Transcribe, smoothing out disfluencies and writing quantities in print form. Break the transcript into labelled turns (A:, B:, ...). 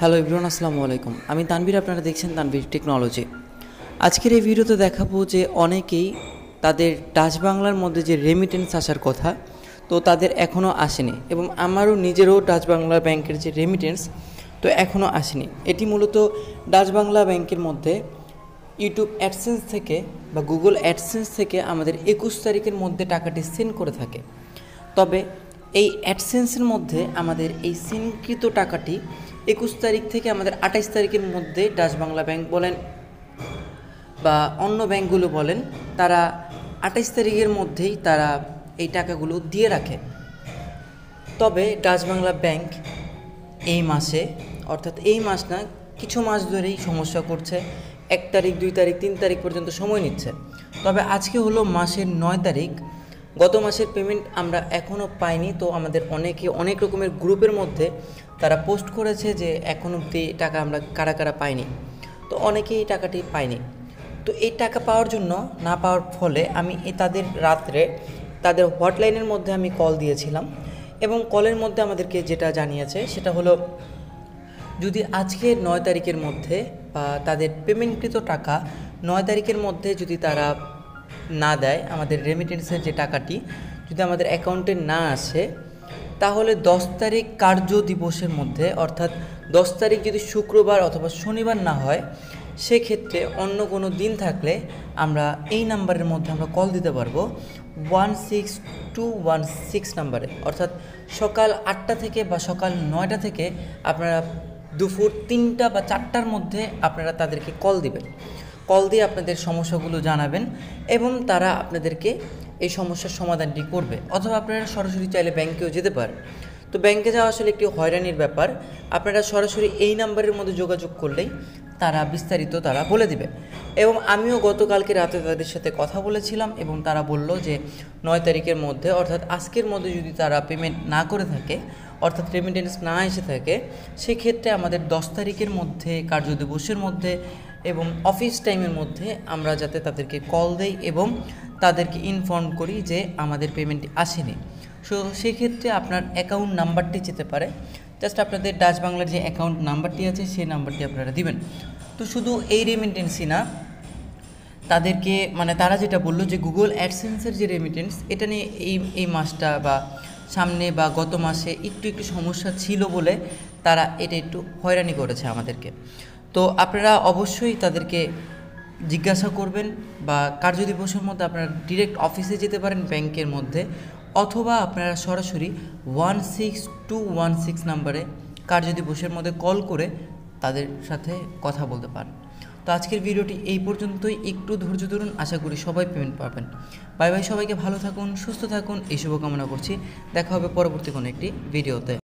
A: Hello everyone, আসসালামু আলাইকুম। আমি তানভীর, আপনারা দেখছেন তানভীর টেকনোলজি। আজকের এই ভিডিওতে দেখাবো যে অনেকেই তাদের ডাচ বাংলার মধ্যে যে রেমিটেন্স আসার কথা, তো তাদের এখনও আসেনি, এবং আমারও নিজেরও ডাচ বাংলা ব্যাংকের যে রেমিটেন্স তো এখনও আসেনি। এটি মূলত ডাচ বাংলা ব্যাংকের মধ্যে ইউটিউব অ্যাডসেন্স থেকে বা গুগল অ্যাডসেন্স থেকে আমাদের 21 তারিখের মধ্যে টাকাটি সেন্ড করে থাকে। তবে এই অ্যাডসেন্সের মধ্যে আমাদের এই সেন্ডকৃত টাকাটি 21 তারিখ থেকে আমাদের 28 তারিখের মধ্যে ডাচ বাংলা ব্যাংক বলেন বা অন্য ব্যাংকগুলো বলেন, তারা 28 তারিখের মধ্যেই তারা এই টাকাগুলো দিয়ে রাখে। তবে ডাচ বাংলা ব্যাংক এই মাসে, অর্থাৎ এই মাস না, কিছু মাস ধরেই সমস্যা করছে। 1 তারিখ, 2 তারিখ, 3 তারিখ পর্যন্ত সময় নিচ্ছে। তবে আজকে হলো মাসের 9 তারিখ। গত মাসের পেমেন্ট আমরা এখনও পাইনি। তো আমাদের অনেক রকমের গ্রুপের মধ্যে তারা পোস্ট করেছে যে এখন অবধি টাকা আমরা কারা কারা পাইনি। তো অনেকেই এই টাকাটি পায়নি। তো এই টাকা পাওয়ার জন্য, না পাওয়ার ফলে আমি তাদের রাত্রে তাদের হটলাইনের মধ্যে আমি কল দিয়েছিলাম, এবং কলের মধ্যে আমাদেরকে যেটা জানিয়েছে সেটা হলো, যদি আজকে 9 তারিখের মধ্যে বা তাদের পেমেন্টকৃত টাকা 9 তারিখের মধ্যে যদি তারা না দেয়, আমাদের রেমিটেন্সের যে টাকাটি যদি আমাদের অ্যাকাউন্টে না আসে, তাহলে 10 তারিখ কার্য দিবসের মধ্যে, অর্থাৎ 10 তারিখ যদি শুক্রবার অথবা শনিবার না হয়, সেক্ষেত্রে অন্য কোনো দিন থাকলে আমরা এই নাম্বারের মধ্যে আমরা কল দিতে পারবো 16216 নাম্বারে। অর্থাৎ সকাল 8টা থেকে বা সকাল 9টা থেকে আপনারা দুপুর 3টা বা 4টার মধ্যে আপনারা তাদেরকে কল দিবেন। কল দিয়ে আপনাদের সমস্যাগুলো জানাবেন, এবং তারা আপনাদেরকে এই সমস্যার সমাধানটি করবে। অথবা আপনারা সরাসরি চাইলে ব্যাংকেও যেতে পারেন। তো ব্যাংকে যাওয়া আসলে একটি হয়রানির ব্যাপার। আপনারা সরাসরি এই নাম্বারের মধ্যে যোগাযোগ করলেই তারা বিস্তারিত তারা বলে দিবে। এবং আমিও গতকালকে রাতে তাদের সাথে কথা বলেছিলাম, এবং তারা বলল যে 9 তারিখের মধ্যে, অর্থাৎ আজকের মধ্যে যদি তারা পেমেন্ট না করে থাকে, অর্থাৎ রেমিটেন্স না এসে থাকে, সেক্ষেত্রে আমাদের 10 তারিখের মধ্যে কার্যদিবসের মধ্যে এবং অফিস টাইমের মধ্যে আমরা যাতে তাদেরকে কল দেই এবং তাদেরকে ইনফর্ম করি যে আমাদের পেমেন্টটি আসেনি। সো সেক্ষেত্রে আপনার অ্যাকাউন্ট নাম্বারটি যেতে পারে, জাস্ট আপনাদের ডাচ বাংলার যে অ্যাকাউন্ট নাম্বারটি আছে সেই নাম্বারটি আপনারা দিবেন। তো শুধু এই রেমিটেন্সই না, তাদেরকে তারা যেটা বললো যে গুগল অ্যাডসেন্সের যে রেমিটেন্স, এটা নিয়ে এই মাসটা বা সামনে বা গত মাসে একটু সমস্যা ছিল বলে তারা এটা একটু হয়রানি করেছে আমাদেরকে। তো আপনারা অবশ্যই তাদেরকে জিজ্ঞাসা করবেন, বা কার্যদিবসের মধ্যে আপনারা ডিরেক্ট অফিসে যেতে পারেন ব্যাংকের মধ্যে, অথবা আপনারা সরাসরি 16216 নাম্বারে কার্যদিবসের মধ্যে কল করে তাদের সাথে কথা বলতে পারেন। তো আজকের ভিডিওটি এই পর্যন্তই। একটু ধৈর্য ধরুন, আশা করি সবাই পেমেন্ট পাবেন। বাই বাই, সবাইকে ভালো থাকুন, সুস্থ থাকুন, এই শুভকামনা করছি। দেখা হবে পরবর্তী কোনো একটি ভিডিওতে।